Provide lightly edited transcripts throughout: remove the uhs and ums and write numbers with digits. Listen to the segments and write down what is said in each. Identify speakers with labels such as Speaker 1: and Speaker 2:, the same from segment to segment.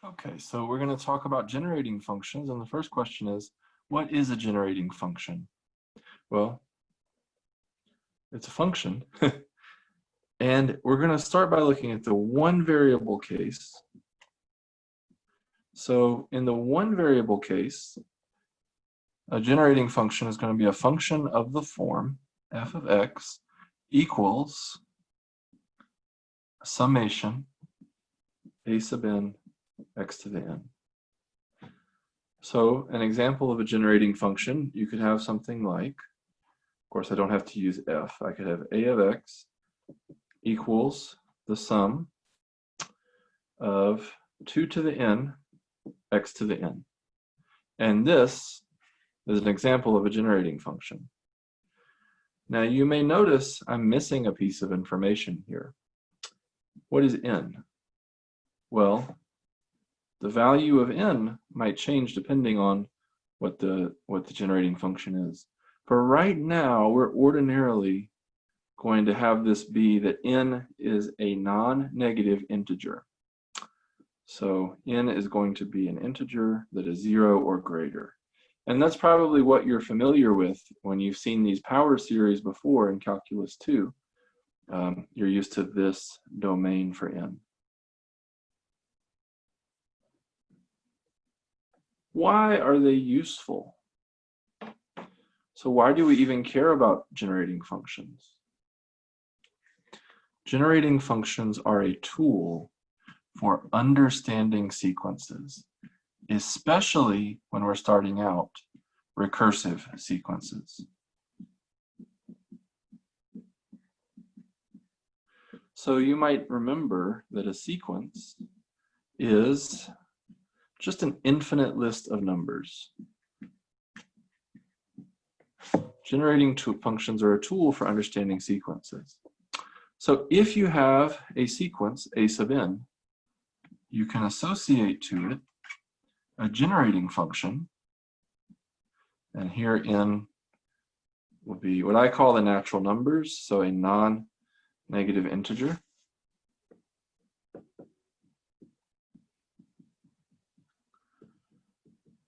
Speaker 1: Okay, so we're going to talk about generating functions, and the first question is, what is a generating function? Well, it's a function, and we're going to start by looking at the one variable case. So in the one variable case, a generating function is going to be a function of the form f of x equals summation a sub n x to the n. So an example of a generating function, you could have something like, of course I don't have to use f, I could have a of x equals the sum of 2 to the n x to the n. And this is an example of a generating function. Now you may notice I'm missing a piece of information here. What is n? Well, the value of n might change depending on what the generating function is. For right now, we're ordinarily going to have this be that n is a non-negative integer. So n is going to be an integer that is 0 or greater. And that's probably what you're familiar with when you've seen these power series before in Calculus 2. You're used to this domain for n. Why are they useful? So why do we even care about generating functions? Generating functions are a tool for understanding sequences, especially when we're starting out recursive sequences. So you might remember that a sequence is just an infinite list of numbers. Generating functions are a tool for understanding sequences. So if you have a sequence, a sub n, you can associate to it a generating function, and here n will be what I call the natural numbers, so a non-negative integer.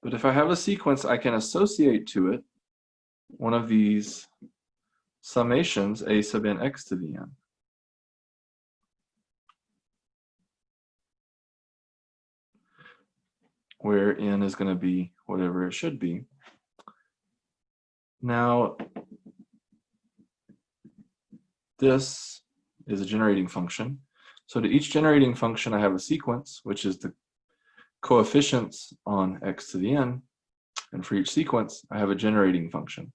Speaker 1: But if I have a sequence, I can associate to it one of these summations, a sub n x to the n. Where n is going to be whatever it should be. Now, this is a generating function. So to each generating function, I have a sequence, which is the coefficients on x to the n. And for each sequence, I have a generating function.